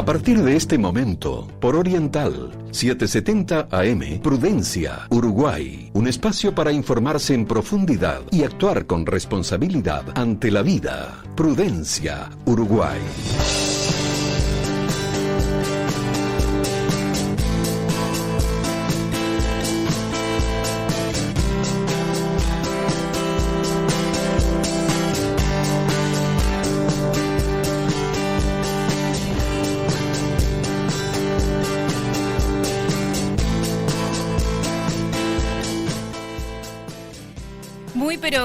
A partir de este momento, por Oriental 770 AM, Prudencia, Uruguay. Un espacio para informarse en profundidad y actuar con responsabilidad ante la vida. Prudencia, Uruguay.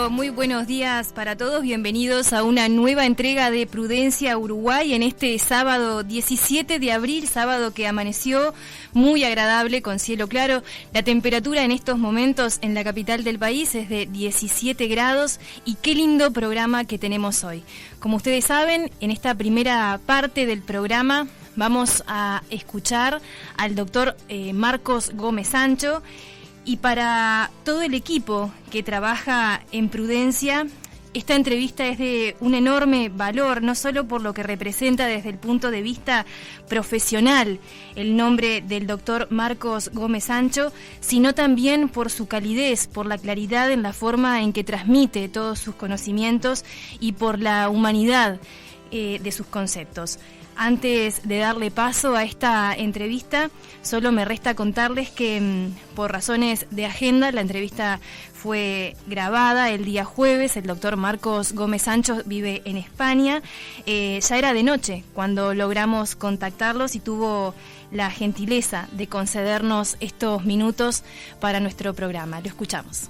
Muy buenos días para todos, bienvenidos a una nueva entrega de Prudencia Uruguay en este sábado 17 de abril, sábado que amaneció muy agradable con cielo claro. La temperatura en estos momentos en la capital del país es de 17 grados y qué lindo programa que tenemos hoy. Como ustedes saben, en esta primera parte del programa vamos a escuchar al doctor Marcos Gómez Sancho. Y para todo el equipo que trabaja en Prudencia, esta entrevista es de un enorme valor, no solo por lo que representa desde el punto de vista profesional el nombre del doctor Marcos Gómez Sancho, sino también por su calidez, por la claridad en la forma en que transmite todos sus conocimientos y por la humanidad de sus conceptos. Antes de darle paso a esta entrevista, solo me resta contarles que por razones de agenda la entrevista fue grabada el día jueves. El doctor Marcos Gómez Sancho vive en España. Ya era de noche cuando logramos contactarlos y tuvo la gentileza de concedernos estos minutos para nuestro programa. Lo escuchamos.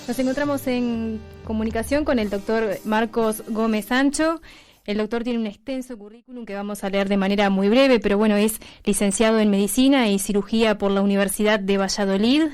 Nos encontramos en comunicación con el doctor Marcos Gómez Sancho. El doctor tiene un extenso currículum que vamos a leer de manera muy breve, pero bueno, es licenciado en Medicina y Cirugía por la Universidad de Valladolid.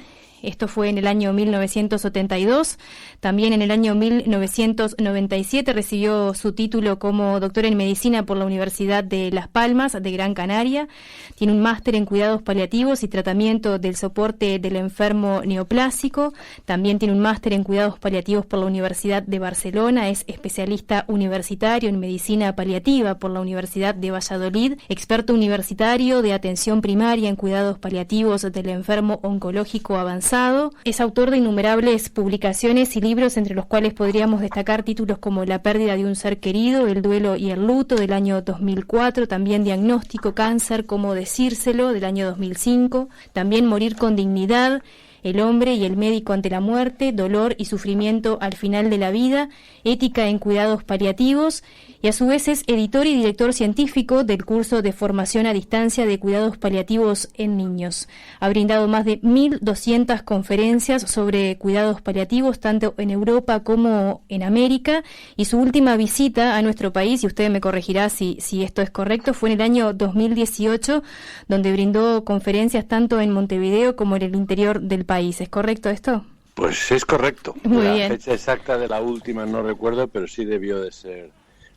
Esto fue en el año 1972. También en el año 1997 recibió su título como doctor en Medicina por la Universidad de Las Palmas de Gran Canaria. Tiene un máster en cuidados paliativos y tratamiento del soporte del enfermo neoplásico. También tiene un máster en cuidados paliativos por la Universidad de Barcelona. Es especialista universitario en medicina paliativa por la Universidad de Valladolid. Experto universitario de atención primaria en cuidados paliativos del enfermo oncológico avanzado. Es autor de innumerables publicaciones y libros, entre los cuales podríamos destacar títulos como La pérdida de un ser querido, El duelo y el luto, del año 2004, también Diagnóstico cáncer, Cómo decírselo, del año 2005, también Morir con dignidad, El hombre y el médico ante la muerte, Dolor y sufrimiento al final de la vida, Ética en cuidados paliativos, y a su vez es editor y director científico del curso de formación a distancia de cuidados paliativos en niños. Ha brindado más de 1.200 conferencias sobre cuidados paliativos, tanto en Europa como en América, y su última visita a nuestro país, y usted me corregirá si esto es correcto, fue en el año 2018, donde brindó conferencias tanto en Montevideo como en el interior del país. ¿Es correcto esto? Pues es correcto. Muy bien. La fecha exacta de la última no recuerdo, pero sí debió de ser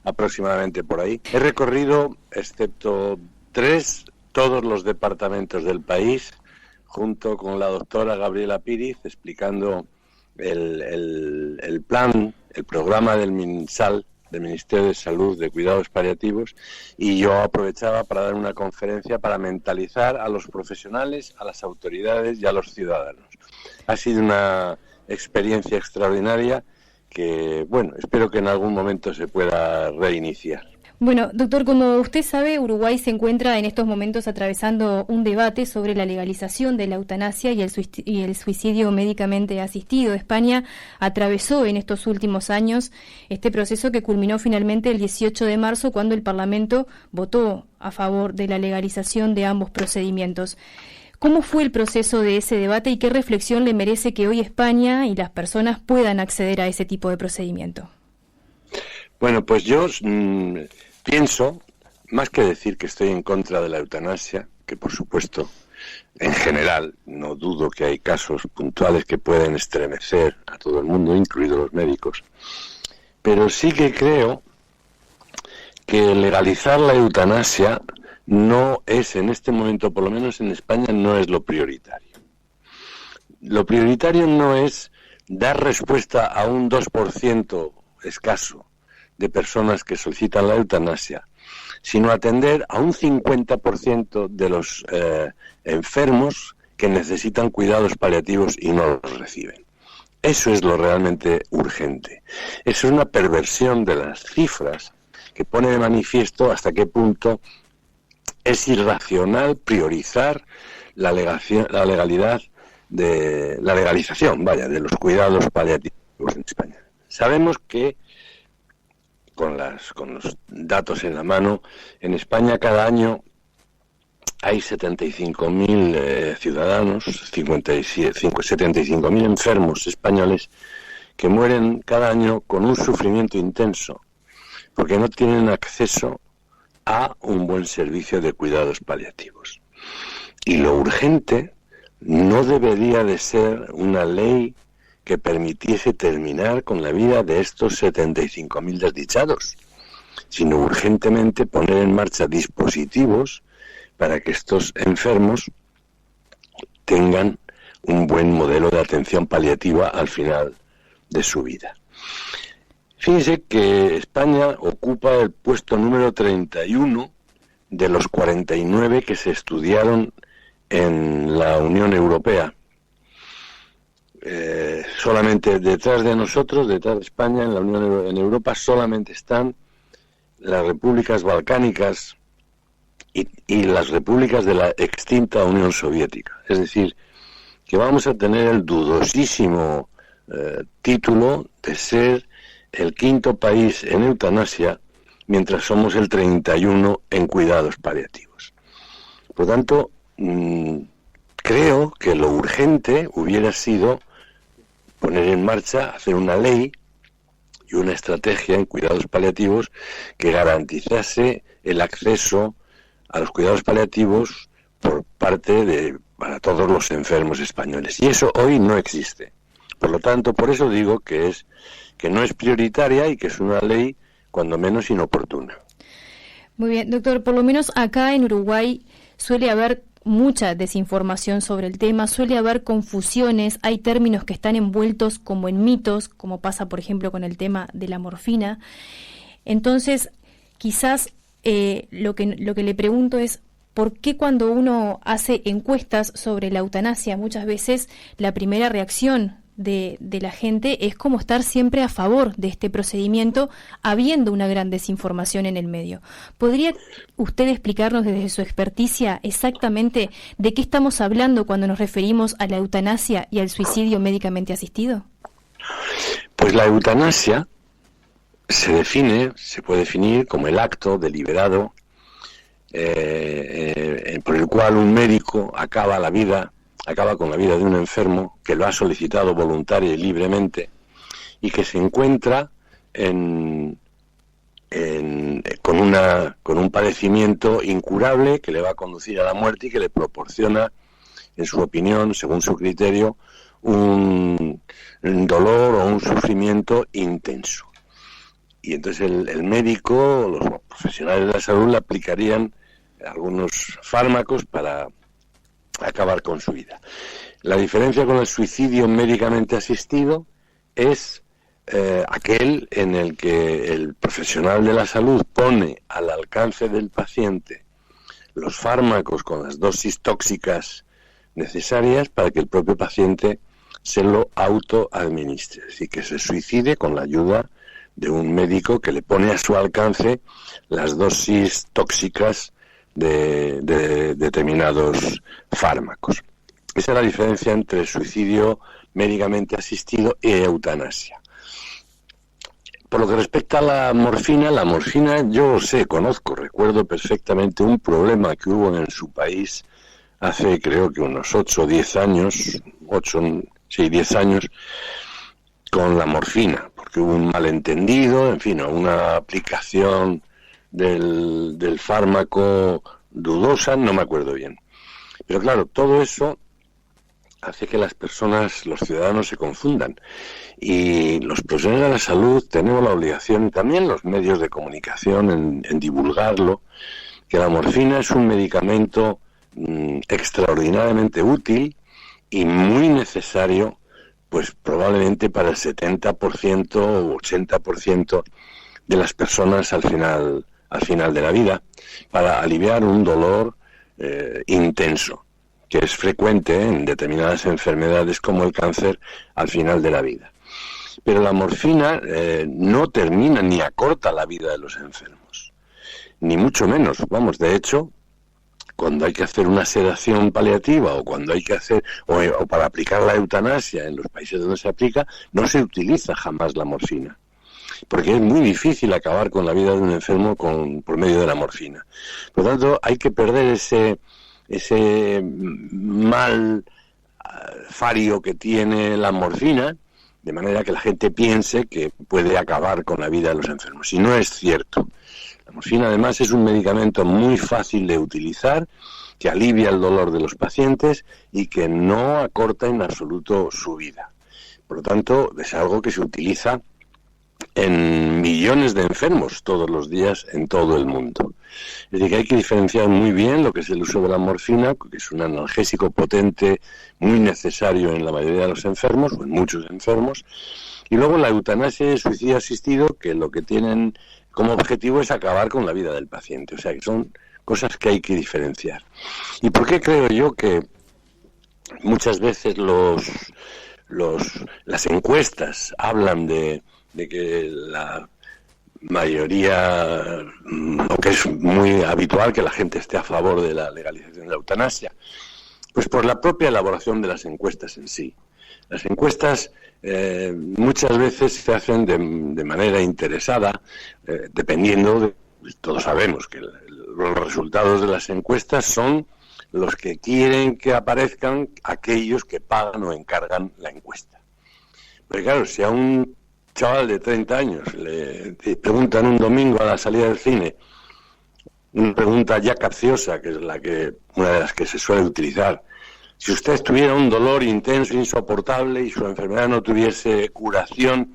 aproximadamente por ahí. He recorrido, excepto 3, todos los departamentos del país, junto con la doctora Gabriela Píriz, explicando el plan, el programa del MinSal, del Ministerio de Salud de Cuidados Paliativos, y yo aprovechaba para dar una conferencia para mentalizar a los profesionales, a las autoridades y a los ciudadanos. Ha sido una experiencia extraordinaria que, bueno, espero que en algún momento se pueda reiniciar. Bueno, doctor, como usted sabe, Uruguay se encuentra en estos momentos atravesando un debate sobre la legalización de la eutanasia y el suicidio médicamente asistido. España atravesó en estos últimos años este proceso que culminó finalmente el 18 de marzo cuando el Parlamento votó a favor de la legalización de ambos procedimientos. ¿Cómo fue el proceso de ese debate y qué reflexión le merece que hoy España y las personas puedan acceder a ese tipo de procedimiento? Bueno, pues yo pienso, más que decir que estoy en contra de la eutanasia, que por supuesto, en general, no dudo que hay casos puntuales que pueden estremecer a todo el mundo, incluidos los médicos, pero sí que creo que legalizar la eutanasia no es en este momento, por lo menos en España, no es lo prioritario. lo prioritario no es dar respuesta a un 2% escaso de personas que solicitan la eutanasia, sino atender a un 50% de los enfermos que necesitan cuidados paliativos y no los reciben. Eso es lo realmente urgente. Eso es una perversión de las cifras que pone de manifiesto hasta qué punto es irracional priorizar la legalización de los cuidados paliativos en España. Sabemos que con los datos en la mano, en España cada año hay 75.000 ciudadanos, 75.000 enfermos españoles que mueren cada año con un sufrimiento intenso, porque no tienen acceso a un buen servicio de cuidados paliativos. Y lo urgente no debería de ser una ley que permitiese terminar con la vida de estos 75.000 desdichados, sino urgentemente poner en marcha dispositivos para que estos enfermos tengan un buen modelo de atención paliativa al final de su vida. Fíjense que España ocupa el puesto número 31 de los 49 que se estudiaron en la Unión Europea. Solamente detrás de nosotros, detrás de España, en Europa, solamente están las repúblicas balcánicas y las repúblicas de la extinta Unión Soviética. Es decir, que vamos a tener el dudosísimo título de ser el quinto país en eutanasia, mientras somos el 31 en cuidados paliativos. Por lo tanto, creo que lo urgente hubiera sido poner en marcha, hacer una ley y una estrategia en cuidados paliativos que garantizase el acceso a los cuidados paliativos por parte para todos los enfermos españoles. Y eso hoy no existe. Por lo tanto, por eso digo que no es prioritaria y que es una ley cuando menos inoportuna. Muy bien, doctor, por lo menos acá en Uruguay suele haber mucha desinformación sobre el tema, suele haber confusiones, hay términos que están envueltos como en mitos, como pasa por ejemplo con el tema de la morfina. Entonces, quizás lo que le pregunto es, ¿por qué cuando uno hace encuestas sobre la eutanasia, muchas veces la primera reacción de la gente es como estar siempre a favor de este procedimiento, habiendo una gran desinformación en el medio? ¿Podría usted explicarnos desde su experticia exactamente de qué estamos hablando cuando nos referimos a la eutanasia y al suicidio médicamente asistido? Pues la eutanasia se puede definir como el acto deliberado por el cual un médico acaba con la vida de un enfermo que lo ha solicitado voluntaria y libremente y que se encuentra con un padecimiento incurable que le va a conducir a la muerte y que le proporciona, en su opinión, según su criterio, un dolor o un sufrimiento intenso. Y entonces el médico, los profesionales de la salud, le aplicarían algunos fármacos para acabar con su vida. La diferencia con el suicidio médicamente asistido es aquel en el que el profesional de la salud pone al alcance del paciente los fármacos con las dosis tóxicas necesarias para que el propio paciente se lo autoadministre, es decir, que se suicide con la ayuda de un médico que le pone a su alcance las dosis tóxicas de determinados fármacos. Esa es la diferencia entre suicidio médicamente asistido y eutanasia. Por lo que respecta a la morfina yo recuerdo perfectamente un problema que hubo en su país hace creo que unos 8 o 10 años, 10 años, con la morfina, porque hubo un malentendido, en fin, una aplicación del fármaco dudosa, no me acuerdo bien. Pero claro, todo eso hace que las personas, los ciudadanos se confundan. Y los profesionales de la salud tenemos la obligación, y también los medios de comunicación, en divulgarlo, que la morfina es un medicamento extraordinariamente útil y muy necesario, pues probablemente para el 70% o 80% de las personas al final de la vida, para aliviar un dolor intenso, que es frecuente en determinadas enfermedades como el cáncer al final de la vida. Pero la morfina no termina ni acorta la vida de los enfermos, ni mucho menos. Vamos, de hecho, cuando hay que hacer una sedación paliativa o cuando hay que hacer, o para aplicar la eutanasia en los países donde se aplica, no se utiliza jamás la morfina, porque es muy difícil acabar con la vida de un enfermo por medio de la morfina. Por lo tanto, hay que perder ese mal fario que tiene la morfina, de manera que la gente piense que puede acabar con la vida de los enfermos. Y no es cierto. La morfina, además, es un medicamento muy fácil de utilizar, que alivia el dolor de los pacientes y que no acorta en absoluto su vida. Por lo tanto, es algo que se utiliza en millones de enfermos todos los días en todo el mundo. Es decir, que hay que diferenciar muy bien lo que es el uso de la morfina, que es un analgésico potente muy necesario en la mayoría de los enfermos, o en muchos enfermos, y luego la eutanasia y el suicidio asistido, que lo que tienen como objetivo es acabar con la vida del paciente. O sea, que son cosas que hay que diferenciar. ¿Y por qué creo yo que muchas veces las encuestas hablan de que la mayoría, o que es muy habitual que la gente esté a favor de la legalización de la eutanasia? Pues por la propia elaboración de las encuestas en sí. Las encuestas muchas veces se hacen de manera interesada, dependiendo de... Todos sabemos que los resultados de las encuestas son los que quieren que aparezcan aquellos que pagan o encargan la encuesta. Pero claro, si a un chaval de 30 años le preguntan un domingo a la salida del cine una pregunta ya capciosa, que es una de las que se suele utilizar: si usted tuviera un dolor intenso, insoportable y su enfermedad no tuviese curación,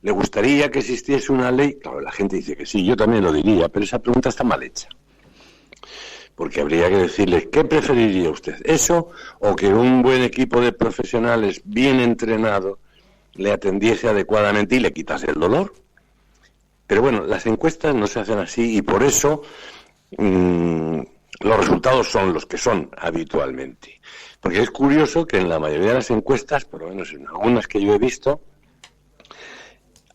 ¿le gustaría que existiese una ley? Claro, la gente dice que sí, yo también lo diría, pero esa pregunta está mal hecha. Porque habría que decirle, ¿qué preferiría usted? ¿Eso o que un buen equipo de profesionales bien entrenado le atendiese adecuadamente y le quitase el dolor? Pero bueno, las encuestas no se hacen así y por eso los resultados son los que son habitualmente. Porque es curioso que en la mayoría de las encuestas, por lo menos en algunas que yo he visto,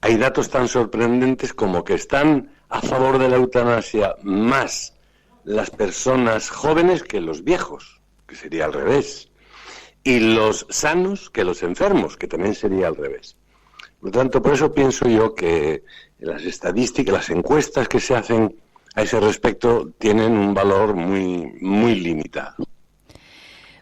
hay datos tan sorprendentes como que están a favor de la eutanasia más las personas jóvenes que los viejos, que sería al revés, y los sanos que los enfermos, que también sería al revés. Por lo tanto, por eso pienso yo que las estadísticas, las encuestas que se hacen a ese respecto tienen un valor muy, muy limitado.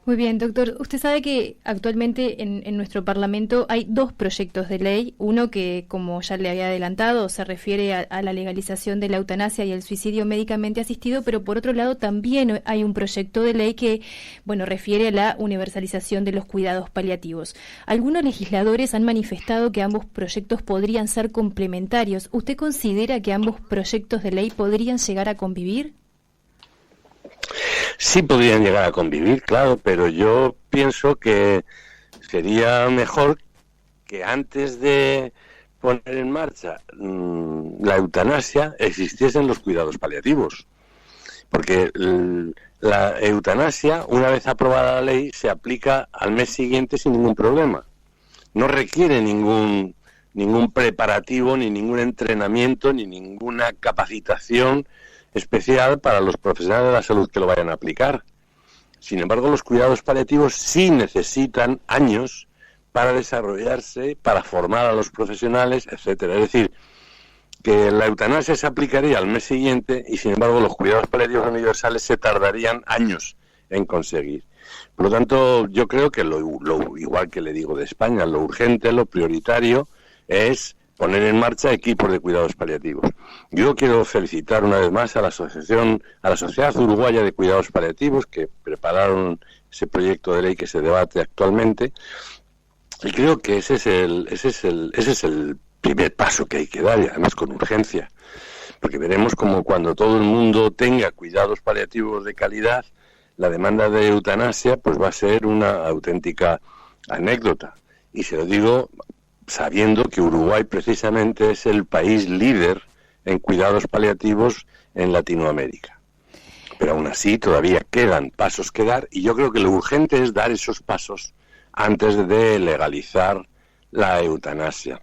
Muy bien, doctor. Usted sabe que actualmente en nuestro Parlamento hay dos proyectos de ley. Uno que, como ya le había adelantado, se refiere a la legalización de la eutanasia y el suicidio médicamente asistido, pero por otro lado también hay un proyecto de ley que, refiere a la universalización de los cuidados paliativos. Algunos legisladores han manifestado que ambos proyectos podrían ser complementarios. ¿Usted considera que ambos proyectos de ley podrían llegar a convivir? Sí podrían llegar a convivir, claro, pero yo pienso que sería mejor que antes de poner en marcha la eutanasia existiesen los cuidados paliativos. Porque la eutanasia, una vez aprobada la ley, se aplica al mes siguiente sin ningún problema. No requiere ningún preparativo, ni ningún entrenamiento, ni ninguna capacitación especial para los profesionales de la salud que lo vayan a aplicar. Sin embargo, los cuidados paliativos sí necesitan años para desarrollarse, para formar a los profesionales, etcétera. Es decir, que la eutanasia se aplicaría al mes siguiente y, sin embargo, los cuidados paliativos universales se tardarían años en conseguir. Por lo tanto, yo creo que igual que le digo de España, lo urgente, lo prioritario es poner en marcha equipos de cuidados paliativos. Yo quiero felicitar una vez más a la Sociedad Uruguaya de Cuidados Paliativos, que prepararon ese proyecto de ley que se debate actualmente, y creo que ese es el primer paso que hay que dar, y además con urgencia, porque veremos como cuando todo el mundo tenga cuidados paliativos de calidad, la demanda de eutanasia pues va a ser una auténtica anécdota. Y se lo digo sabiendo que Uruguay precisamente es el país líder en cuidados paliativos en Latinoamérica. Pero aún así todavía quedan pasos que dar, y yo creo que lo urgente es dar esos pasos antes de legalizar la eutanasia.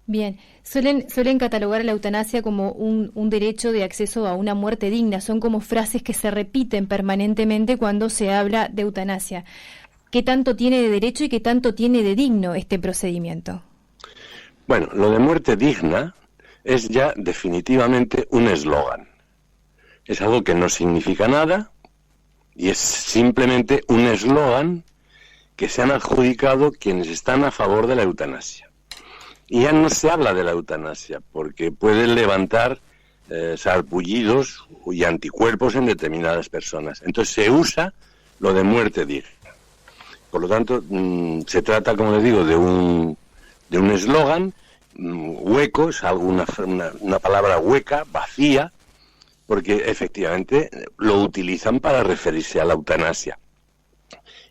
Bien, suelen catalogar la eutanasia como un derecho de acceso a una muerte digna. Son como frases que se repiten permanentemente cuando se habla de eutanasia. ¿Qué tanto tiene de derecho y qué tanto tiene de digno este procedimiento? Bueno, lo de muerte digna es ya definitivamente un eslogan. Es algo que no significa nada y es simplemente un eslogan que se han adjudicado quienes están a favor de la eutanasia. Y ya no se habla de la eutanasia porque pueden levantar sarpullidos y anticuerpos en determinadas personas. Entonces se usa lo de muerte digna. Por lo tanto, se trata, como les digo, de un eslogan hueco, es una palabra hueca, vacía, porque efectivamente lo utilizan para referirse a la eutanasia.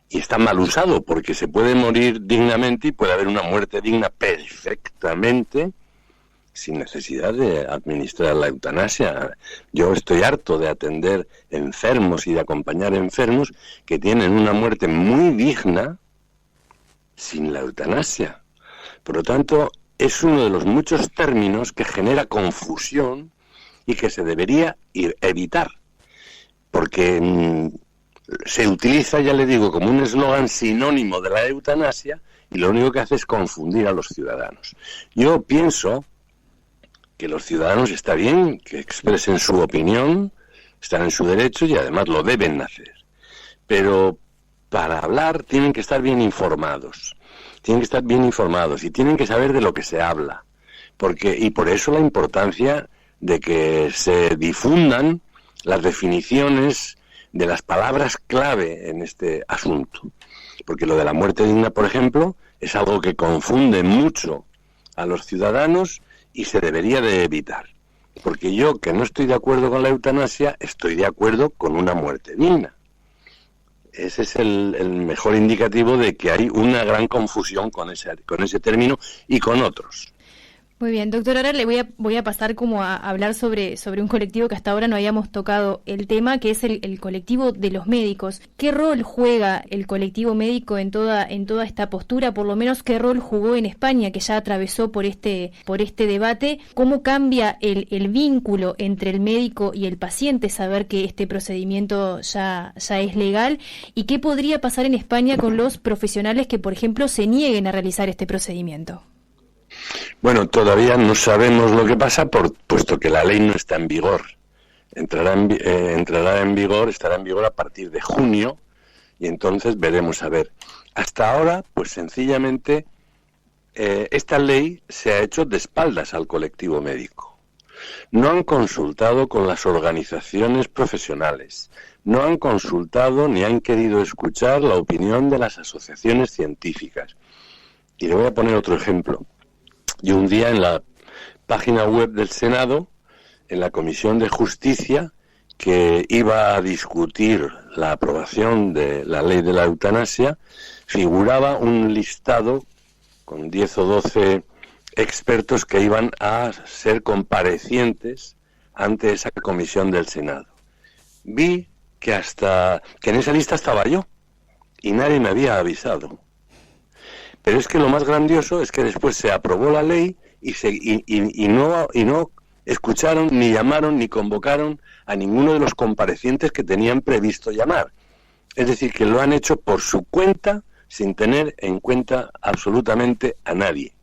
Y está mal usado, porque se puede morir dignamente y puede haber una muerte digna perfectamente, sin necesidad de administrar la eutanasia. Yo estoy harto de atender enfermos y de acompañar enfermos que tienen una muerte muy digna sin la eutanasia. Por lo tanto, es uno de los muchos términos que genera confusión y que se debería evitar, porque se utiliza, ya le digo, como un eslogan sinónimo de la eutanasia y lo único que hace es confundir a los ciudadanos. Yo pienso que los ciudadanos está bien que expresen su opinión, están en su derecho y además lo deben hacer. Pero para hablar tienen que estar bien informados. Tienen que estar bien informados y tienen que saber de lo que se habla. Y por eso la importancia de que se difundan las definiciones de las palabras clave en este asunto. Porque lo de la muerte digna, por ejemplo, es algo que confunde mucho a los ciudadanos y se debería de evitar. Porque yo, que no estoy de acuerdo con la eutanasia, estoy de acuerdo con una muerte digna. Ese es el mejor indicativo de que hay una gran confusión con ese término y con otros. Muy bien, doctor, ahora le voy a pasar como a hablar sobre un colectivo que hasta ahora no habíamos tocado el tema, que es el colectivo de los médicos. ¿Qué rol juega el colectivo médico en toda esta postura? Por lo menos, ¿qué rol jugó en España, que ya atravesó por este debate? ¿Cómo cambia el vínculo entre el médico y el paciente, saber que este procedimiento ya es legal? ¿Y qué podría pasar en España con los profesionales que, por ejemplo, se nieguen a realizar este procedimiento? Bueno, todavía no sabemos lo que pasa, puesto que la ley no está en vigor. Estará en vigor a partir de junio, y entonces veremos a ver. Hasta ahora, pues sencillamente, esta ley se ha hecho de espaldas al colectivo médico. No han consultado con las organizaciones profesionales, no han consultado ni han querido escuchar la opinión de las asociaciones científicas. Y le voy a poner otro ejemplo. Yo un día en la página web del Senado, en la Comisión de Justicia, que iba a discutir la aprobación de la ley de la eutanasia, figuraba un listado con 10 o 12 expertos que iban a ser comparecientes ante esa comisión del Senado. Vi que en esa lista estaba yo y nadie me había avisado. Pero es que lo más grandioso es que después se aprobó la ley y no escucharon, ni llamaron, ni convocaron a ninguno de los comparecientes que tenían previsto llamar. Es decir, que lo han hecho por su cuenta, sin tener en cuenta absolutamente a nadie.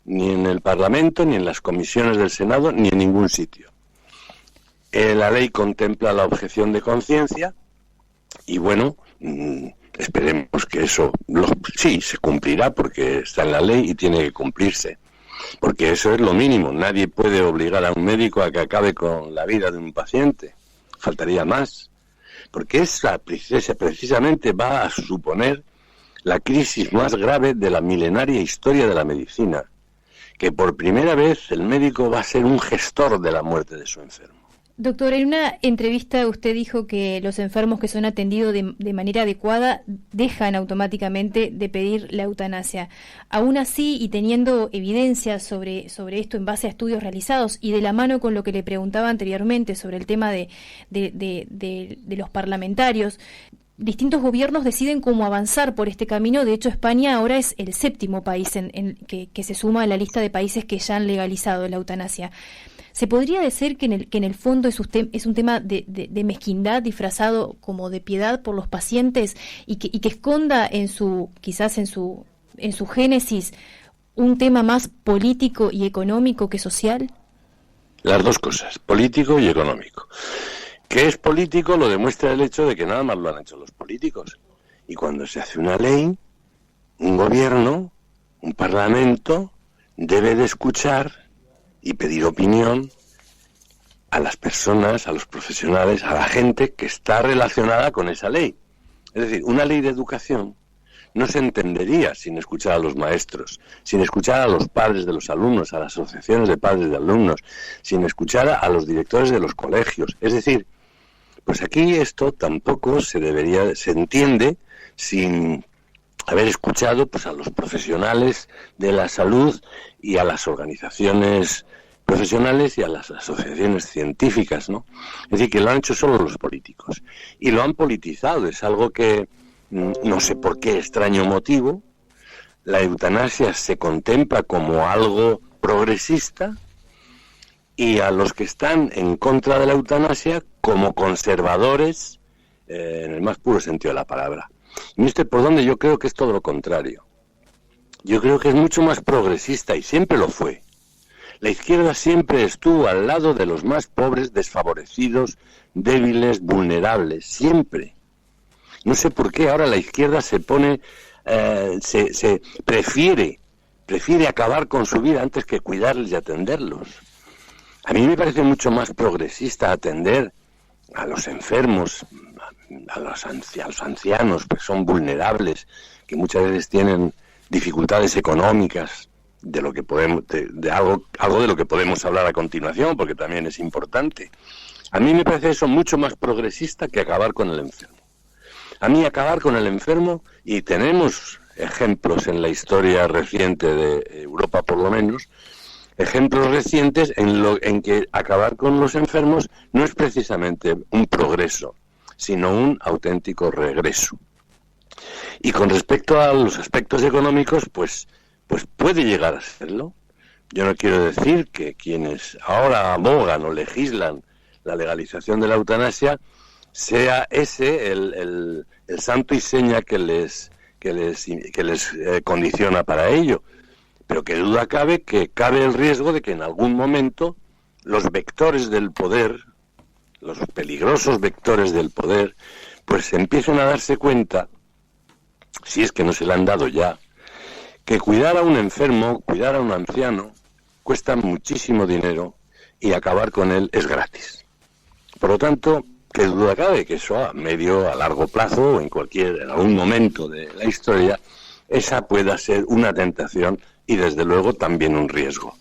Ni en el Parlamento, ni en las comisiones del Senado, ni en ningún sitio. La ley contempla la objeción de conciencia y bueno, esperemos que eso sí se cumplirá porque está en la ley y tiene que cumplirse. Porque eso es lo mínimo. Nadie puede obligar a un médico a que acabe con la vida de un paciente. Faltaría más. Porque esa precisamente va a suponer la crisis más grave de la milenaria historia de la medicina. Que por primera vez el médico va a ser un gestor de la muerte de su enfermo. Doctor, en una entrevista usted dijo que los enfermos que son atendidos de manera adecuada dejan automáticamente de pedir la eutanasia. Aún así, y teniendo evidencia sobre esto en base a estudios realizados y de la mano con lo que le preguntaba anteriormente sobre el tema de los parlamentarios, distintos gobiernos deciden cómo avanzar por este camino. De hecho, España ahora es el 7º país que se suma a la lista de países que ya han legalizado la eutanasia. ¿Se podría decir que en el fondo es un tema de mezquindad disfrazado como de piedad por los pacientes y que esconda quizás en su génesis un tema más político y económico que social? Las dos cosas, político y económico. ¿Qué es político? Lo demuestra el hecho de que nada más lo han hecho los políticos. Y cuando se hace una ley, un gobierno, un parlamento, debe de escuchar y pedir opinión a las personas, a los profesionales, a la gente que está relacionada con esa ley. Es decir, una ley de educación no se entendería sin escuchar a los maestros, sin escuchar a los padres de los alumnos, a las asociaciones de padres de alumnos, sin escuchar a los directores de los colegios. Es decir, pues aquí esto tampoco se entiende sin haber escuchado pues a los profesionales de la salud y a las organizaciones profesionales y a las asociaciones científicas, ¿no? Es decir, que lo han hecho solo los políticos y lo han politizado. Es algo que no sé por qué extraño motivo la eutanasia se contempla como algo progresista y a los que están en contra de la eutanasia como conservadores en el más puro sentido de la palabra. Y este por donde yo creo que es todo lo contrario. Yo creo que es mucho más progresista y siempre lo fue. La izquierda siempre estuvo al lado de los más pobres, desfavorecidos, débiles, vulnerables, siempre. No sé por qué ahora la izquierda se pone, prefiere acabar con su vida antes que cuidarles y atenderlos. A mí me parece mucho más progresista atender a los enfermos, a los ancianos, que son vulnerables, que muchas veces tienen dificultades económicas, de lo que podemos, de algo de lo que podemos hablar a continuación, porque también es importante. A mí me parece eso mucho más progresista que acabar con el enfermo. A mí acabar con el enfermo, y tenemos ejemplos en la historia reciente de Europa por lo menos, ejemplos recientes en que acabar con los enfermos no es precisamente un progreso, sino un auténtico regreso. Y con respecto a los aspectos económicos, pues puede llegar a serlo. Yo no quiero decir que quienes ahora abogan o legislan la legalización de la eutanasia sea ese el santo y seña que les condiciona para ello, pero que duda cabe que cabe el riesgo de que en algún momento los vectores del poder, los peligrosos vectores del poder, pues empiecen a darse cuenta, si es que no se le han dado ya, que cuidar a un enfermo, cuidar a un anciano, cuesta muchísimo dinero y acabar con él es gratis. Por lo tanto, que duda cabe que eso a medio, a largo plazo o en algún momento de la historia, esa pueda ser una tentación y desde luego también un riesgo.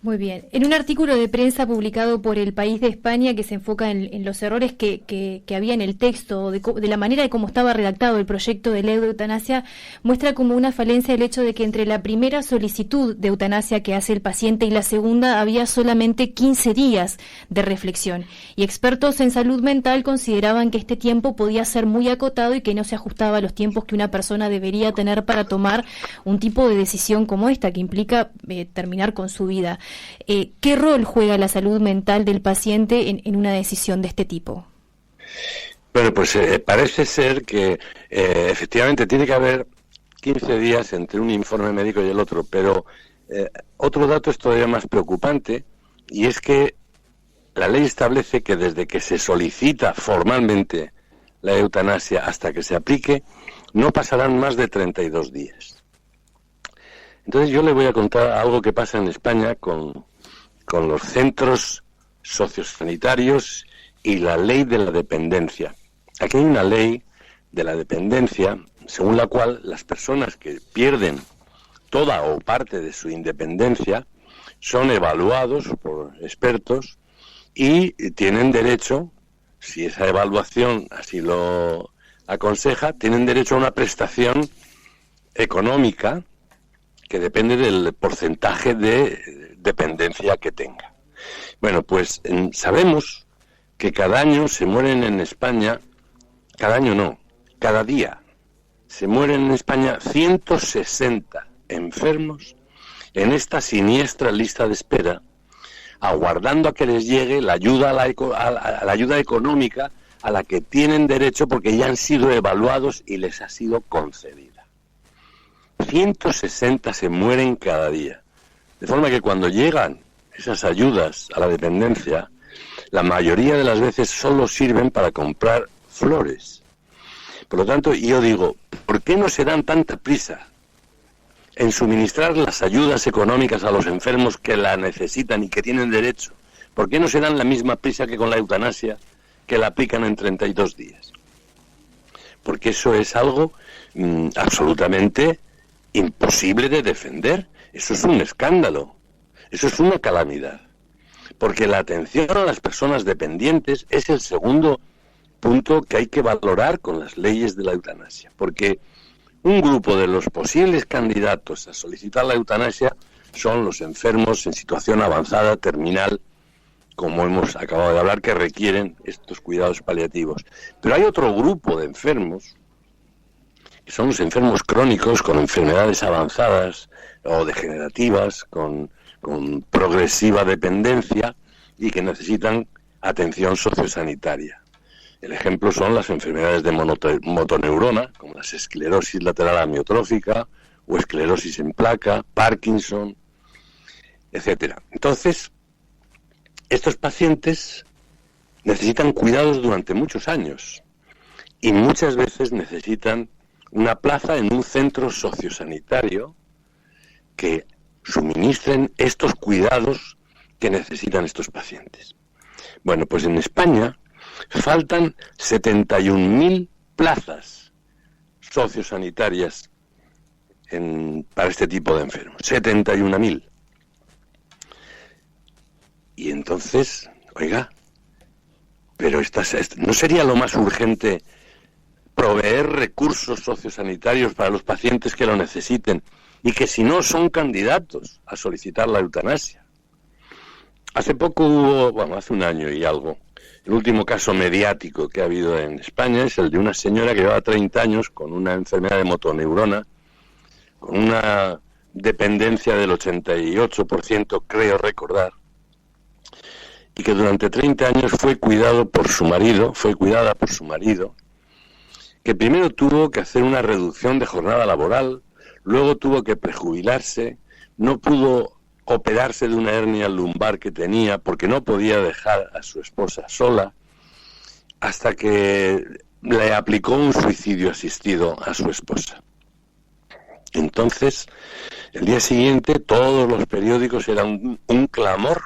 Muy bien. En un artículo de prensa publicado por El País de España que se enfoca en los errores que había en el texto, de la manera de cómo estaba redactado el proyecto de ley de eutanasia, muestra como una falencia el hecho de que entre la primera solicitud de eutanasia que hace el paciente y la segunda había solamente 15 días de reflexión. Y expertos en salud mental consideraban que este tiempo podía ser muy acotado y que no se ajustaba a los tiempos que una persona debería tener para tomar un tipo de decisión como esta, que implica terminar con su vida. ¿Qué rol juega la salud mental del paciente en una decisión de este tipo? Bueno, pues parece ser que efectivamente tiene que haber 15 días entre un informe médico y el otro, pero otro dato es todavía más preocupante, y es que la ley establece que desde que se solicita formalmente la eutanasia hasta que se aplique, no pasarán más de 32 días. Entonces yo le voy a contar algo que pasa en España con los centros sociosanitarios y la ley de la dependencia. Aquí hay una ley de la dependencia según la cual las personas que pierden toda o parte de su independencia son evaluados por expertos y tienen derecho, si esa evaluación así lo aconseja, tienen derecho a una prestación económica que depende del porcentaje de dependencia que tenga. Bueno, pues sabemos que cada año se mueren en España, cada día se mueren en España 160 enfermos en esta siniestra lista de espera, aguardando a que les llegue la ayuda, la ayuda económica a la que tienen derecho porque ya han sido evaluados y les ha sido concedida. 160 se mueren cada día. De forma que cuando llegan esas ayudas a la dependencia, la mayoría de las veces solo sirven para comprar flores. Por lo tanto, yo digo, ¿por qué no se dan tanta prisa en suministrar las ayudas económicas a los enfermos que la necesitan y que tienen derecho? ¿Por qué no se dan la misma prisa que con la eutanasia, que la aplican en 32 días? Porque eso es algo absolutamente imposible de defender. Eso es un escándalo. Eso es una calamidad. Porque la atención a las personas dependientes es el segundo punto que hay que valorar con las leyes de la eutanasia. Porque un grupo de los posibles candidatos a solicitar la eutanasia son los enfermos en situación avanzada, terminal, como hemos acabado de hablar, que requieren estos cuidados paliativos. Pero hay otro grupo de enfermos, que son los enfermos crónicos con enfermedades avanzadas o degenerativas, con progresiva dependencia y que necesitan atención sociosanitaria. El ejemplo son las enfermedades de motoneurona, como la esclerosis lateral amiotrófica o esclerosis en placa, Parkinson, etcétera. Entonces, estos pacientes necesitan cuidados durante muchos años y muchas veces necesitan una plaza en un centro sociosanitario que suministren estos cuidados que necesitan estos pacientes. Bueno, pues en España faltan 71.000 plazas sociosanitarias para este tipo de enfermos. 71.000. Y entonces, oiga, pero ¿no sería lo más urgente proveer recursos sociosanitarios para los pacientes que lo necesiten y que si no son candidatos a solicitar la eutanasia? Hace hace un año y algo, el último caso mediático que ha habido en España es el de una señora que lleva 30 años con una enfermedad de motoneurona, con una dependencia del 88%, creo recordar, y que durante 30 años fue cuidada por su marido, que primero tuvo que hacer una reducción de jornada laboral, luego tuvo que prejubilarse, no pudo operarse de una hernia lumbar que tenía porque no podía dejar a su esposa sola, hasta que le aplicó un suicidio asistido a su esposa. Entonces, el día siguiente todos los periódicos eran un clamor,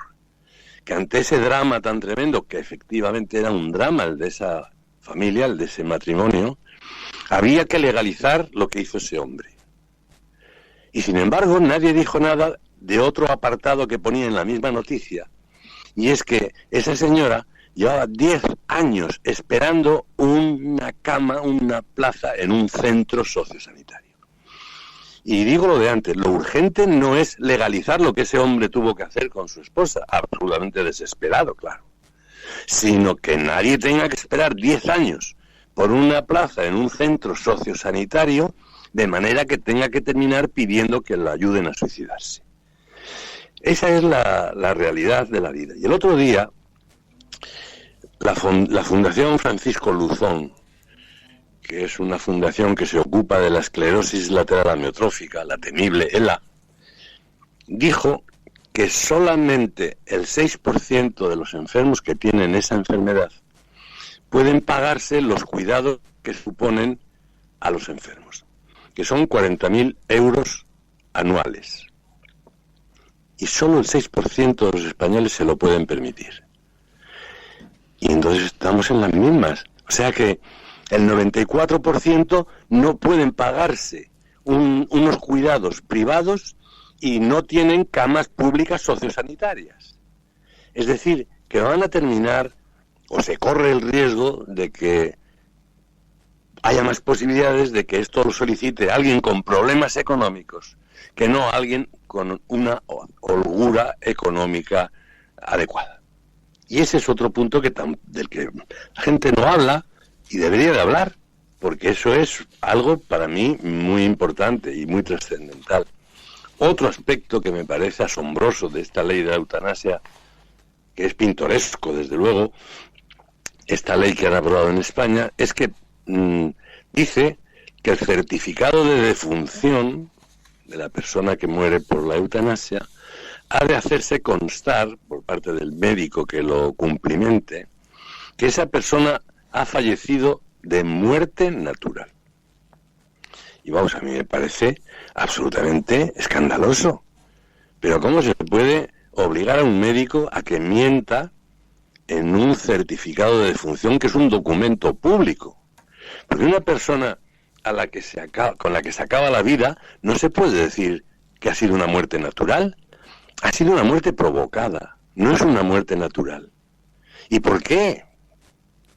que ante ese drama tan tremendo, que efectivamente era un drama el de esa familia, el de ese matrimonio, había que legalizar lo que hizo ese hombre. Y sin embargo nadie dijo nada de otro apartado que ponía en la misma noticia, y es que esa señora llevaba 10 años esperando una cama, una plaza en un centro sociosanitario. Y digo lo de antes, lo urgente no es legalizar lo que ese hombre tuvo que hacer con su esposa, absolutamente desesperado, claro, sino que nadie tenga que esperar 10 años por una plaza en un centro sociosanitario, de manera que tenga que terminar pidiendo que la ayuden a suicidarse. Esa es la realidad de la vida. Y el otro día, la Fundación Francisco Luzón, que es una fundación que se ocupa de la esclerosis lateral amiotrófica, la temible ELA, dijo que solamente el 6% de los enfermos que tienen esa enfermedad pueden pagarse los cuidados que suponen a los enfermos, que son 40.000 euros anuales. Y solo el 6% de los españoles se lo pueden permitir. Y entonces estamos en las mismas. O sea que el 94% no pueden pagarse unos cuidados privados y no tienen camas públicas sociosanitarias. Es decir, que van a terminar, o se corre el riesgo de que haya más posibilidades de que esto lo solicite alguien con problemas económicos que no alguien con una holgura económica adecuada. Y ese es otro punto del que la gente no habla y debería de hablar, porque eso es algo para mí muy importante y muy trascendental. Otro aspecto que me parece asombroso de esta ley de la eutanasia, que es pintoresco desde luego, esta ley que han aprobado en España, es que dice que el certificado de defunción de la persona que muere por la eutanasia ha de hacerse constar por parte del médico que lo cumplimente que esa persona ha fallecido de muerte natural. Y vamos, a mí me parece absolutamente escandaloso. Pero ¿cómo se puede obligar a un médico a que mienta en un certificado de defunción que es un documento público? Porque una persona con la que se acaba la vida no se puede decir que ha sido una muerte natural. Ha sido una muerte provocada, no es una muerte natural. ¿Y por qué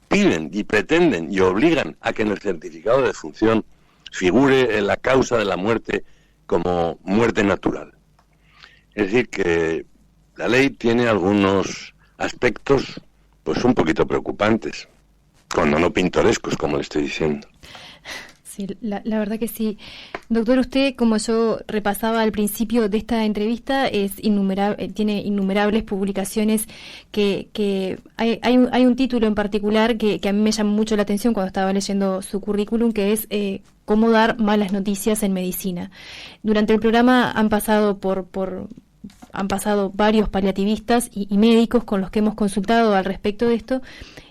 piden y pretenden y obligan a que en el certificado de defunción figure la causa de la muerte como muerte natural? Es decir, que la ley tiene algunos aspectos pues un poquito preocupantes, cuando no pintorescos, como le estoy diciendo. Sí, la verdad que sí. Doctor, usted, como yo repasaba al principio de esta entrevista, tiene innumerables publicaciones que hay un título en particular que a mí me llamó mucho la atención cuando estaba leyendo su currículum, que es cómo dar malas noticias en medicina. Durante el programa han pasado varios paliativistas y médicos con los que hemos consultado al respecto de esto,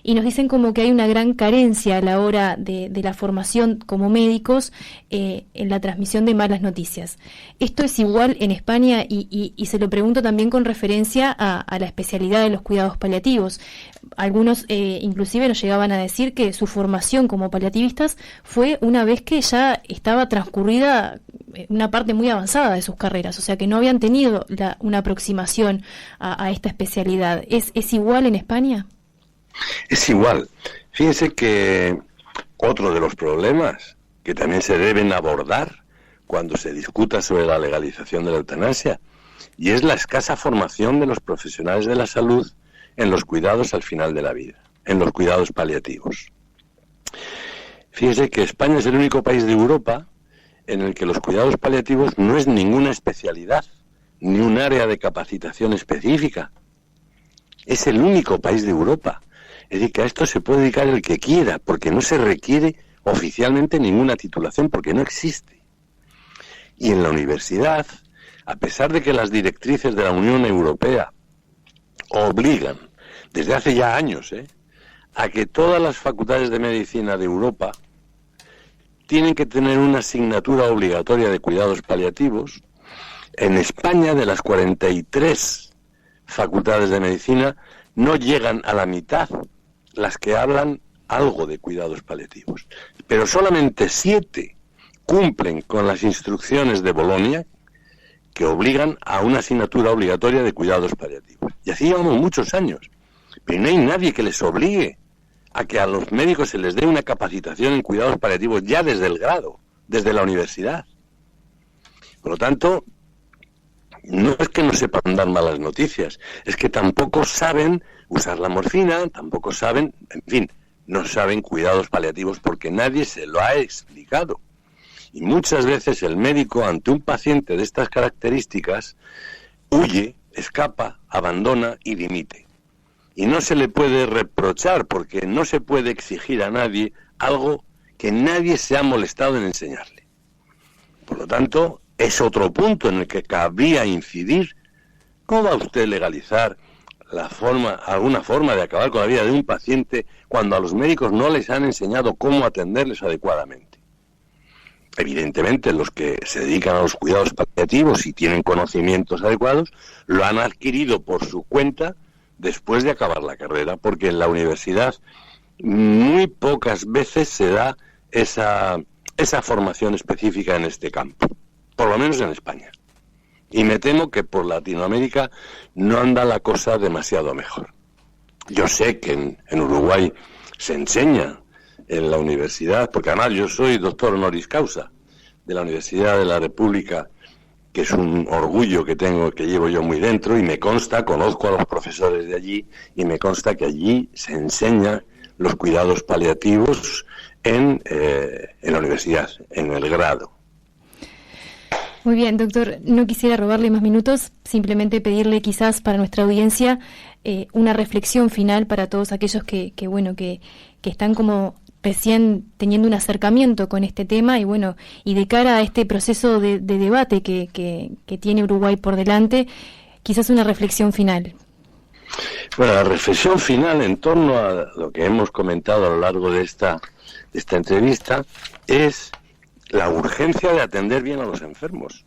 y nos dicen como que hay una gran carencia a la hora de la formación como médicos en la transmisión de malas noticias. ¿Esto es igual en España? Y se lo pregunto también con referencia a la especialidad de los cuidados paliativos. Algunos inclusive nos llegaban a decir que su formación como paliativistas fue una vez que ya estaba transcurrida una parte muy avanzada de sus carreras, o sea que no habían tenido una aproximación a esta especialidad. ¿Es igual en España? Es igual. Fíjense que otro de los problemas que también se deben abordar cuando se discuta sobre la legalización de la eutanasia, y es la escasa formación de los profesionales de la salud en los cuidados al final de la vida, en los cuidados paliativos. Fíjense que España es el único país de Europa en el que los cuidados paliativos no es ninguna especialidad, ni un área de capacitación específica. Es el único país de Europa. Es decir, que a esto se puede dedicar el que quiera, porque no se requiere oficialmente ninguna titulación, porque no existe. Y en la universidad, a pesar de que las directrices de la Unión Europea obligan, desde hace ya años, a que todas las facultades de medicina de Europa tienen que tener una asignatura obligatoria de cuidados paliativos, en España, de las 43 facultades de medicina, no llegan a la mitad las que hablan algo de cuidados paliativos. Pero solamente 7 cumplen con las instrucciones de Bolonia, que obligan a una asignatura obligatoria de cuidados paliativos. Y así llevamos muchos años. Pero no hay nadie que les obligue a que a los médicos se les dé una capacitación en cuidados paliativos ya desde el grado, desde la universidad. Por lo tanto, no es que no sepan dar malas noticias, es que tampoco saben usar la morfina, tampoco saben, en fin, no saben cuidados paliativos porque nadie se lo ha explicado. Y muchas veces el médico, ante un paciente de estas características, huye, escapa, abandona y dimite. Y no se le puede reprochar, porque no se puede exigir a nadie algo que nadie se ha molestado en enseñarle. Por lo tanto, es otro punto en el que cabría incidir. ¿Cómo va usted a legalizar alguna forma de acabar con la vida de un paciente cuando a los médicos no les han enseñado cómo atenderles adecuadamente? Evidentemente, los que se dedican a los cuidados paliativos y tienen conocimientos adecuados, lo han adquirido por su cuenta después de acabar la carrera, porque en la universidad muy pocas veces se da esa formación específica en este campo, por lo menos en España. Y me temo que por Latinoamérica no anda la cosa demasiado mejor. Yo sé que en Uruguay se enseña en la universidad, porque además yo soy doctor honoris causa de la Universidad de la República, que es un orgullo que tengo, que llevo yo muy dentro, y me consta, conozco a los profesores de allí, y me consta que allí se enseña los cuidados paliativos en la universidad, en el grado. Muy bien, doctor, no quisiera robarle más minutos, simplemente pedirle quizás para nuestra audiencia una reflexión final para todos aquellos que están como recién teniendo un acercamiento con este tema y de cara a este proceso de debate que tiene Uruguay por delante, quizás una reflexión final. Bueno, la reflexión final en torno a lo que hemos comentado a lo largo de esta entrevista es la urgencia de atender bien a los enfermos.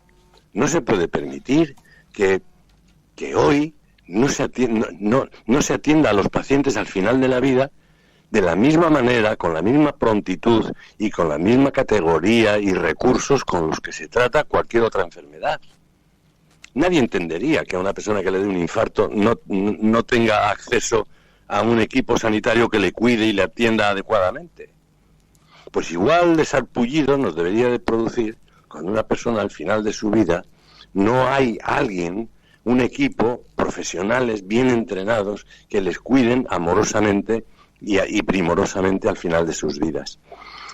No se puede permitir que hoy no se atienda a los pacientes al final de la vida de la misma manera, con la misma prontitud y con la misma categoría y recursos con los que se trata cualquier otra enfermedad. Nadie entendería que a una persona que le dé un infarto no tenga acceso a un equipo sanitario que le cuide y le atienda adecuadamente. Pues igual de sarpullido nos debería de producir cuando una persona al final de su vida no hay alguien, un equipo, profesionales bien entrenados que les cuiden amorosamente y primorosamente al final de sus vidas.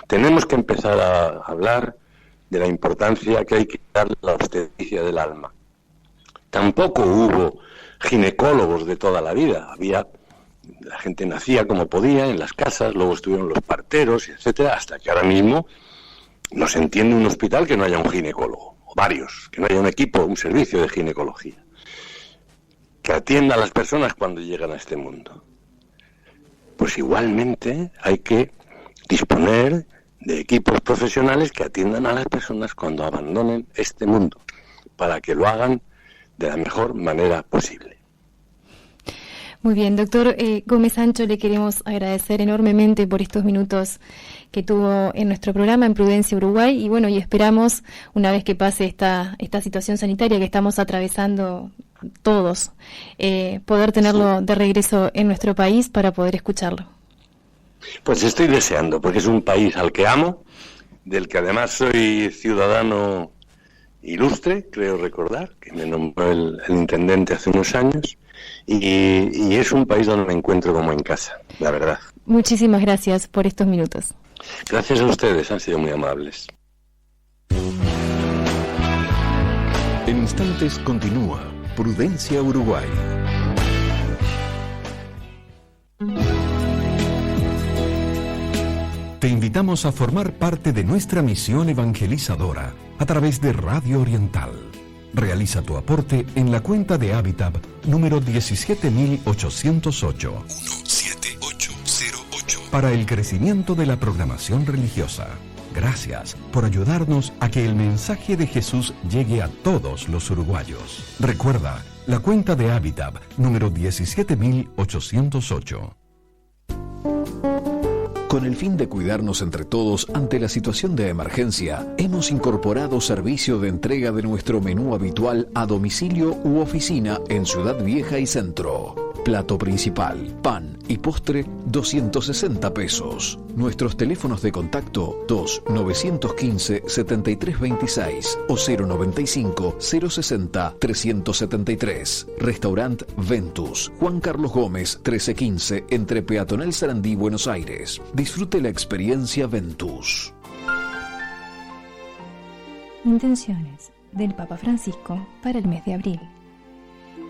Tenemos que empezar a hablar de la importancia que hay que darle a la obstetricia del alma. Tampoco hubo ginecólogos de toda la vida. La gente nacía como podía en las casas, luego estuvieron los parteros, etcétera, hasta que ahora mismo no se entiende un hospital que no haya un ginecólogo, o varios, que no haya un equipo, un servicio de ginecología, que atienda a las personas cuando llegan a este mundo. Pues igualmente hay que disponer de equipos profesionales que atiendan a las personas cuando abandonen este mundo, para que lo hagan de la mejor manera posible. Muy bien, doctor Gómez Sancho, le queremos agradecer enormemente por estos minutos que tuvo en nuestro programa en Prudencia Uruguay y esperamos, una vez que pase esta situación sanitaria que estamos atravesando todos, poder tenerlo de regreso en nuestro país para poder escucharlo. Pues estoy deseando, porque es un país al que amo, del que además soy ciudadano ilustre, creo recordar, que me nombró el intendente hace unos años, y es un país donde me encuentro como en casa, la verdad. Muchísimas gracias por estos minutos. Gracias a ustedes, han sido muy amables. En instantes continúa Prudencia Uruguay. Te invitamos a formar parte de nuestra misión evangelizadora a través de Radio Oriental. Realiza tu aporte en la cuenta de Habitat número 17808. 17808. Para el crecimiento de la programación religiosa. Gracias por ayudarnos a que el mensaje de Jesús llegue a todos los uruguayos. Recuerda, la cuenta de Habitat número 17808. Con el fin de cuidarnos entre todos ante la situación de emergencia, hemos incorporado servicio de entrega de nuestro menú habitual a domicilio u oficina en Ciudad Vieja y Centro. Plato principal, pan y postre, 260 pesos. Nuestros teléfonos de contacto 2-915-7326 o 095-060-373. Restaurant Ventus, Juan Carlos Gómez, 1315, entre Peatonal Sarandí, Buenos Aires. Disfrute la experiencia Ventus. Intenciones del Papa Francisco para el mes de abril.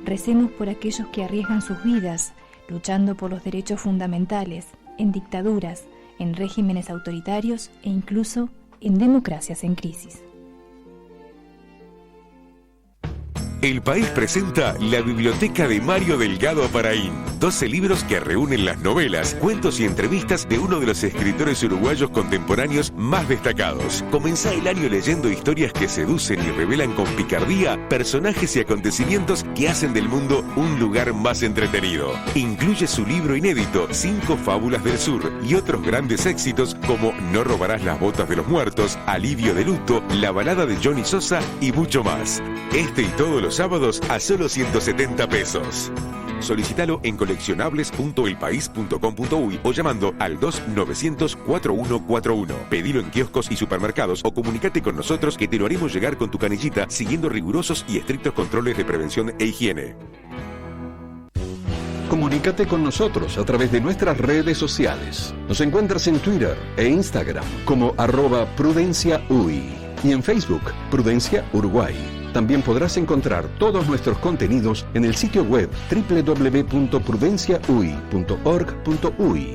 Recemos por aquellos que arriesgan sus vidas luchando por los derechos fundamentales, en dictaduras, en regímenes autoritarios e incluso en democracias en crisis. El País presenta la Biblioteca de Mario Delgado Aparaín. 12 libros que reúnen las novelas, cuentos y entrevistas de uno de los escritores uruguayos contemporáneos más destacados. Comenzá el año leyendo historias que seducen y revelan con picardía personajes y acontecimientos que hacen del mundo un lugar más entretenido. Incluye su libro inédito, 5 fábulas del sur, y otros grandes éxitos como No robarás las botas de los muertos, Alivio de luto, La balada de Johnny Sosa y mucho más. Este y todos los sábados a solo 170 pesos. Solicítalo en coleccionables.elpaís.com.uy o llamando al 2900-4141. Pedilo en kioscos y supermercados o comunícate con nosotros que te lo haremos llegar con tu canillita siguiendo rigurosos y estrictos controles de prevención e higiene. Comunícate con nosotros a través de nuestras redes sociales. Nos encuentras en Twitter e Instagram como @PrudenciaUy y en Facebook Prudencia Uruguay. También podrás encontrar todos nuestros contenidos en el sitio web www.prudenciauy.org.uy.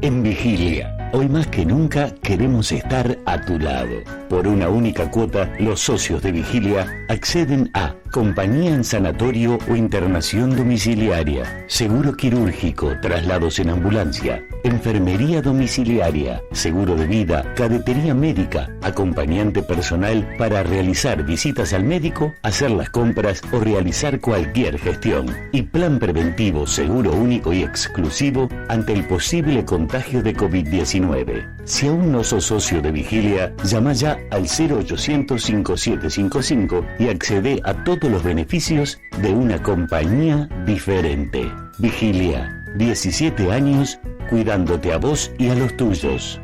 En Vigilia, hoy más que nunca queremos estar a tu lado. Por una única cuota, los socios de Vigilia acceden a compañía en sanatorio o internación domiciliaria, seguro quirúrgico, traslados en ambulancia, enfermería domiciliaria, seguro de vida, cadetería médica, acompañante personal para realizar visitas al médico, hacer las compras o realizar cualquier gestión, y plan preventivo seguro único y exclusivo ante el posible contagio de COVID-19. Si aún no sos socio de Vigilia, llama ya al 0800-5755 y accede a todos los beneficios de una compañía diferente. Vigilia, 17 años cuidándote a vos y a los tuyos.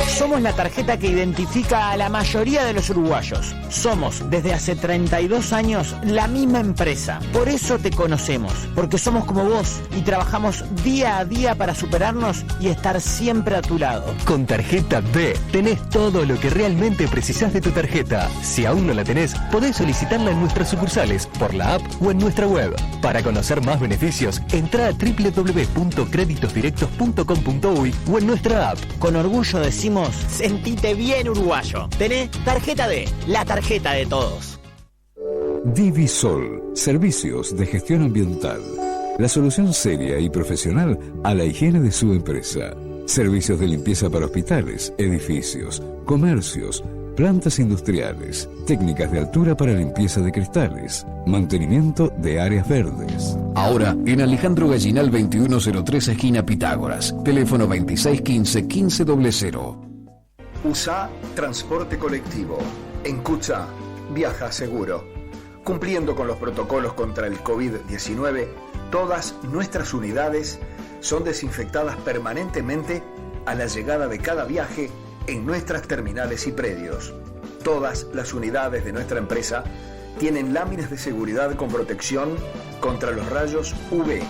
Somos la tarjeta que identifica a la mayoría de los uruguayos. Somos, desde hace 32 años, la misma empresa. Por eso te conocemos, porque somos como vos y trabajamos día a día para superarnos y estar siempre a tu lado. Con Tarjeta D tenés todo lo que realmente precisás de tu tarjeta. Si aún no la tenés, podés solicitarla en nuestras sucursales, por la app o en nuestra web. Para conocer más beneficios, entra a www.creditosdirectos.com.uy o en nuestra app. Con orgullo decimos: sentite bien, uruguayo. Tenés Tarjeta D, la tarjeta de todos. Divisol, servicios de gestión ambiental. La solución seria y profesional a la higiene de su empresa. Servicios de limpieza para hospitales, edificios, comercios, plantas industriales, técnicas de altura para limpieza de cristales, mantenimiento de áreas verdes. Ahora en Alejandro Gallinal 2103, esquina Pitágoras. Teléfono 2615-1500. USA Transporte Colectivo. En Cucha, viaja seguro. Cumpliendo con los protocolos contra el COVID-19, todas nuestras unidades son desinfectadas permanentemente a la llegada de cada viaje en nuestras terminales y predios. Todas las unidades de nuestra empresa tienen láminas de seguridad con protección contra los rayos UV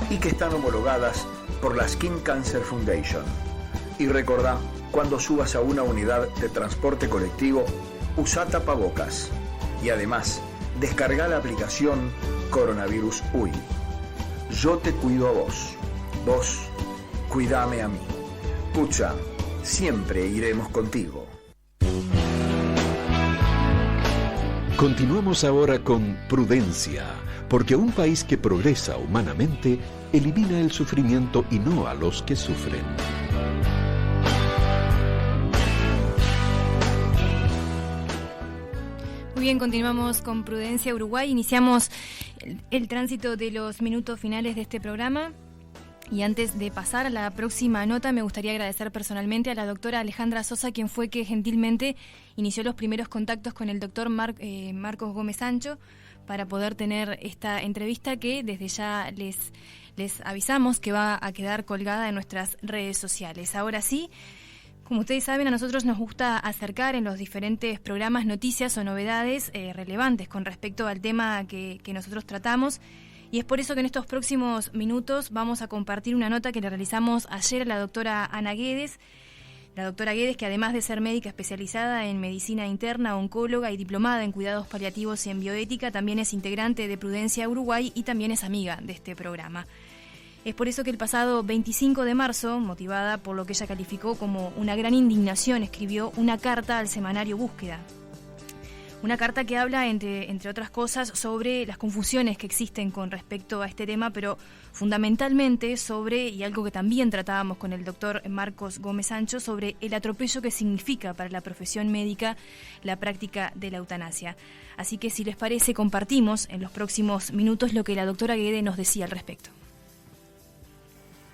y que están homologadas por la Skin Cancer Foundation. Y recordá, cuando subas a una unidad de transporte colectivo, usa tapabocas. Y además, descarga la aplicación Coronavirus UI. Yo te cuido a vos. Vos, cuídame a mí. Pucha, siempre iremos contigo. Continuamos ahora con Prudencia, porque un país que progresa humanamente elimina el sufrimiento y no a los que sufren. Muy bien, continuamos con Prudencia Uruguay. Iniciamos el tránsito de los minutos finales de este programa. Y antes de pasar a la próxima nota, me gustaría agradecer personalmente a la doctora Alejandra Sosa, quien fue que gentilmente inició los primeros contactos con el doctor Marcos Gómez Sancho para poder tener esta entrevista que desde ya les avisamos que va a quedar colgada en nuestras redes sociales. Ahora sí, como ustedes saben, a nosotros nos gusta acercar en los diferentes programas noticias o novedades relevantes con respecto al tema que nosotros tratamos. Y es por eso que en estos próximos minutos vamos a compartir una nota que le realizamos ayer a la doctora Ana Guedes. La doctora Guedes, que además de ser médica especializada en medicina interna, oncóloga y diplomada en cuidados paliativos y en bioética, también es integrante de Prudencia Uruguay y también es amiga de este programa. Es por eso que el pasado 25 de marzo, motivada por lo que ella calificó como una gran indignación, escribió una carta al semanario Búsqueda. Una carta que habla, entre otras cosas, sobre las confusiones que existen con respecto a este tema, pero fundamentalmente sobre, y algo que también tratábamos con el doctor Marcos Gómez Sancho, sobre el atropello que significa para la profesión médica la práctica de la eutanasia. Así que, si les parece, compartimos en los próximos minutos lo que la doctora Guede nos decía al respecto.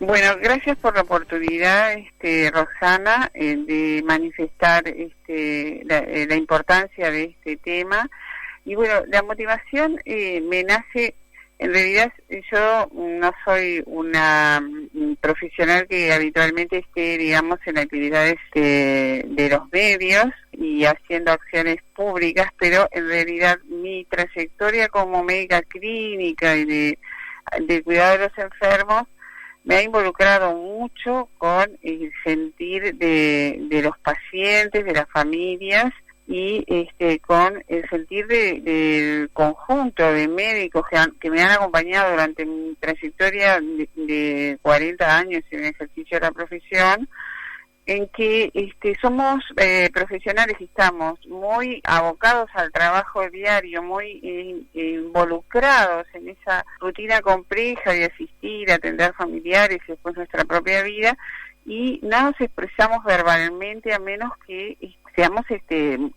Bueno, gracias por la oportunidad, Roxana, de manifestar la importancia de este tema Y bueno, la motivación me nace, en realidad yo no soy una profesional que habitualmente esté, digamos, en actividades de los medios y haciendo acciones públicas, pero en realidad mi trayectoria como médica clínica y de cuidado de los enfermos me ha involucrado mucho con el sentir de los pacientes, de las familias, y con el sentir del conjunto de médicos que me han acompañado durante mi trayectoria de 40 años en el ejercicio de la profesión, en que somos profesionales y estamos muy abocados al trabajo diario, muy involucrados en esa rutina compleja de asistir, atender familiares y después nuestra propia vida, y no nos expresamos verbalmente a menos que seamos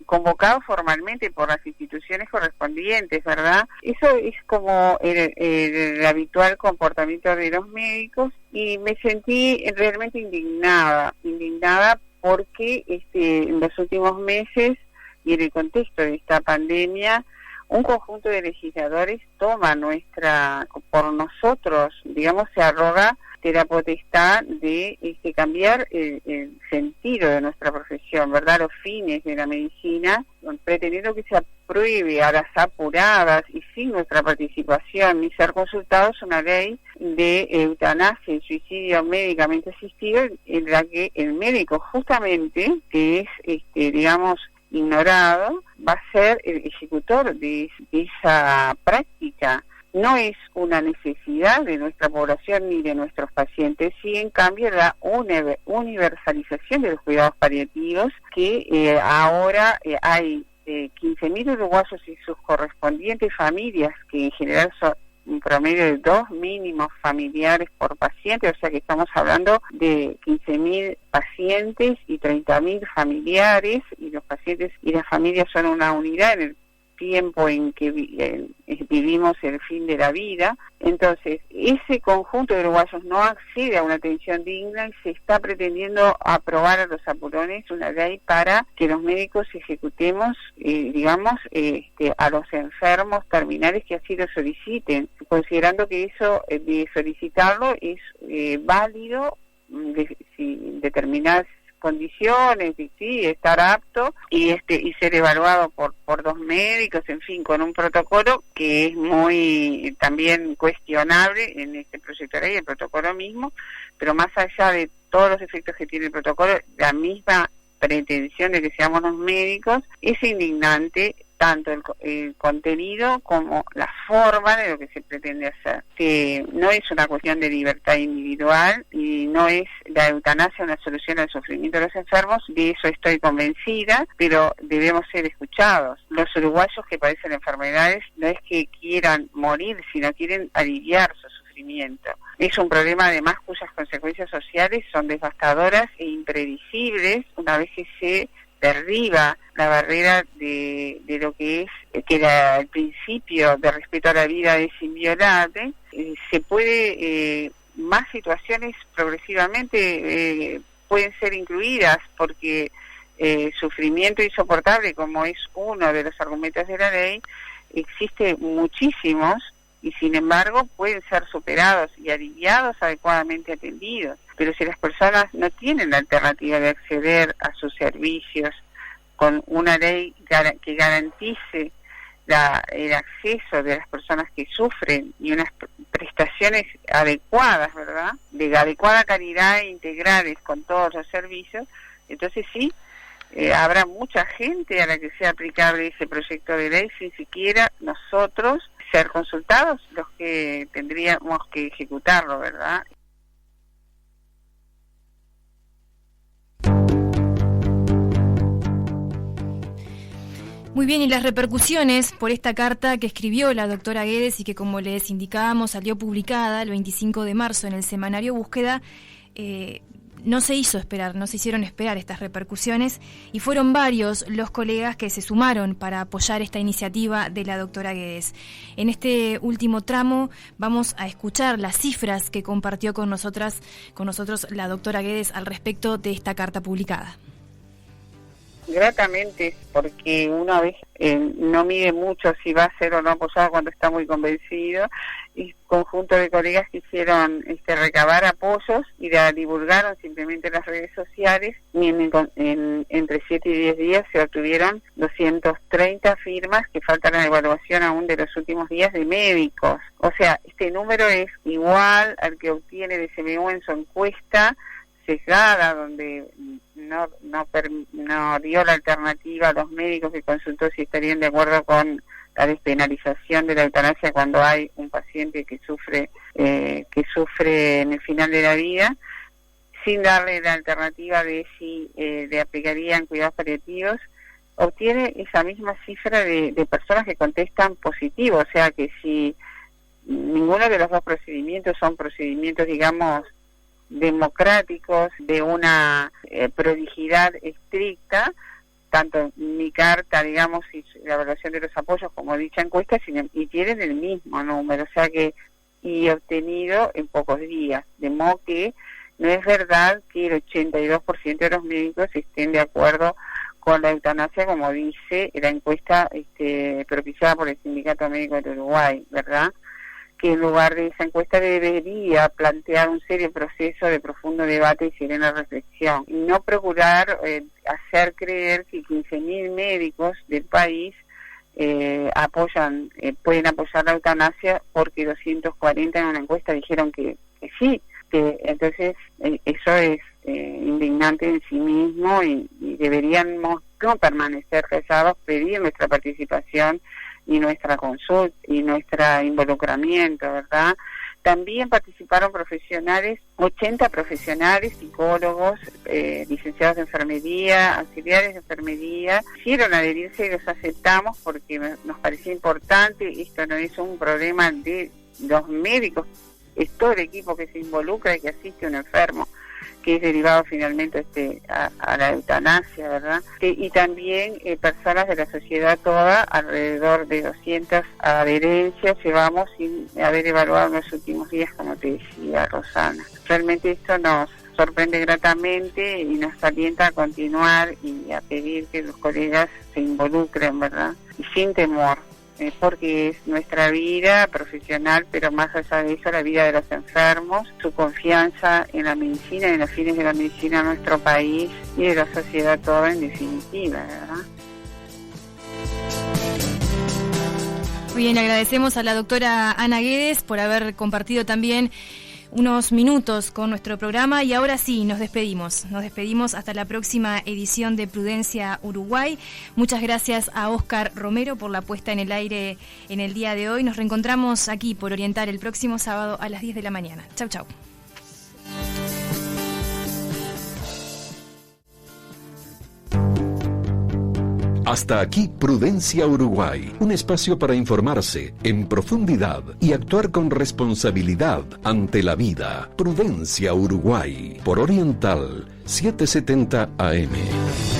convocados formalmente por las instituciones correspondientes, ¿verdad? Eso es como el habitual comportamiento de los médicos, y me sentí realmente indignada porque en los últimos meses y en el contexto de esta pandemia, un conjunto de legisladores toma por nosotros, digamos, se arroga de la potestad de cambiar el sentido de nuestra profesión, ¿verdad? Los fines de la medicina, pretendiendo que se apruebe a las apuradas y sin nuestra participación ni ser consultados una ley de eutanasia y suicidio médicamente asistido, en la que el médico justamente, que es, digamos, ignorado, va a ser el ejecutor de esa práctica. No es una necesidad de nuestra población ni de nuestros pacientes, sí, en cambio, la universalización de los cuidados paliativos, que ahora hay 15.000 uruguayos y sus correspondientes familias, que en general son un promedio de 2 mínimos familiares por paciente, o sea que estamos hablando de 15.000 pacientes y 30.000 familiares, y los pacientes y las familias son una unidad en el tiempo en que vivimos el fin de la vida. Entonces, ese conjunto de uruguayos no accede a una atención digna, y se está pretendiendo aprobar a los apurones una ley para que los médicos ejecutemos, digamos, a los enfermos terminales que así lo soliciten, considerando que eso de solicitarlo es válido si determinadas condiciones, y sí, estar apto y ser evaluado por 2 médicos, en fin, con un protocolo que es muy también cuestionable en este proyecto de ley, el protocolo mismo, pero más allá de todos los efectos que tiene el protocolo, la misma pretensión de que seamos los médicos es indignante, tanto el contenido como la forma de lo que se pretende hacer. Que no es una cuestión de libertad individual y no es la eutanasia una solución al sufrimiento de los enfermos, de eso estoy convencida, pero debemos ser escuchados. Los uruguayos que padecen enfermedades no es que quieran morir, sino quieren aliviar su sufrimiento. Es un problema además cuyas consecuencias sociales son devastadoras e imprevisibles una vez que se derriba la barrera de lo que es que el principio de respeto a la vida es inviolable. Se puede, más situaciones progresivamente pueden ser incluidas, porque sufrimiento insoportable, como es uno de los argumentos de la ley, existe muchísimos, y sin embargo pueden ser superados y aliviados, adecuadamente atendidos. Pero si las personas no tienen la alternativa de acceder a sus servicios con una ley que garantice el acceso de las personas que sufren y unas prestaciones adecuadas, ¿verdad?, de adecuada calidad e integrales con todos los servicios, entonces sí, habrá mucha gente a la que sea aplicable ese proyecto de ley sin siquiera nosotros ser consultados, los que tendríamos que ejecutarlo, ¿verdad? Muy bien, y las repercusiones por esta carta que escribió la doctora Guedes y que, como les indicábamos, salió publicada el 25 de marzo en el semanario Búsqueda, no se hicieron esperar estas repercusiones, y fueron varios los colegas que se sumaron para apoyar esta iniciativa de la doctora Guedes. En este último tramo vamos a escuchar las cifras que compartió con nosotros la doctora Guedes al respecto de esta carta publicada. gratamente, porque una vez no mide mucho si va a ser o no apoyado cuando está muy convencido, y conjunto de colegas quisieron recabar apoyos y la divulgaron simplemente en las redes sociales, y entre 7 y 10 días se obtuvieron 230 firmas que faltan a la evaluación aún de los últimos días de médicos. O sea, este número es igual al que obtiene el SMU en su encuesta sesgada, donde no dio la alternativa a los médicos que consultó si estarían de acuerdo con la despenalización de la eutanasia cuando hay un paciente que sufre en el final de la vida, sin darle la alternativa de si le aplicarían cuidados paliativos. Obtiene esa misma cifra de personas que contestan positivo, o sea que si ninguno de los dos procedimientos son procedimientos, digamos, democráticos, de una prolijidad estricta, tanto mi carta, digamos, y la evaluación de los apoyos como dicha encuesta, y tienen el mismo número, o sea que, y obtenido en pocos días, de modo que no es verdad que el 82% de los médicos estén de acuerdo con la eutanasia, como dice la encuesta propiciada por el Sindicato Médico de Uruguay, ¿verdad? Que en lugar de esa encuesta debería plantear un serio proceso de profundo debate y serena reflexión, y no procurar hacer creer que 15.000 médicos del país pueden apoyar la eutanasia porque 240 en una encuesta dijeron que sí. Entonces eso es indignante en sí mismo, y deberíamos no permanecer callados, pedir nuestra participación y nuestra consulta y nuestro involucramiento, ¿verdad? También participaron profesionales, 80 profesionales, psicólogos, licenciados de enfermería, auxiliares de enfermería, quisieron adherirse y los aceptamos porque nos parecía importante. Esto no es un problema de los médicos, es todo el equipo que se involucra y que asiste a un enfermo, que es derivado finalmente a la eutanasia, ¿verdad? Y también personas de la sociedad toda, alrededor de 200 adherencias llevamos sin haber evaluado en los últimos días, como te decía Rosana. Realmente esto nos sorprende gratamente y nos alienta a continuar y a pedir que los colegas se involucren, ¿verdad? Y sin temor, porque es nuestra vida profesional, pero más allá de eso, la vida de los enfermos, su confianza en la medicina y en los fines de la medicina en nuestro país y de la sociedad toda en definitiva, ¿verdad? Muy bien, agradecemos a la doctora Ana Guedes por haber compartido también unos minutos con nuestro programa, y ahora sí, nos despedimos hasta la próxima edición de Prudencia Uruguay. Muchas gracias a Óscar Romero por la puesta en el aire en el día de hoy. Nos reencontramos aquí por Oriental el próximo sábado a las 10 de la mañana. Chau, chau. Hasta aquí Prudencia Uruguay, un espacio para informarse en profundidad y actuar con responsabilidad ante la vida. Prudencia Uruguay, por Oriental 770 AM.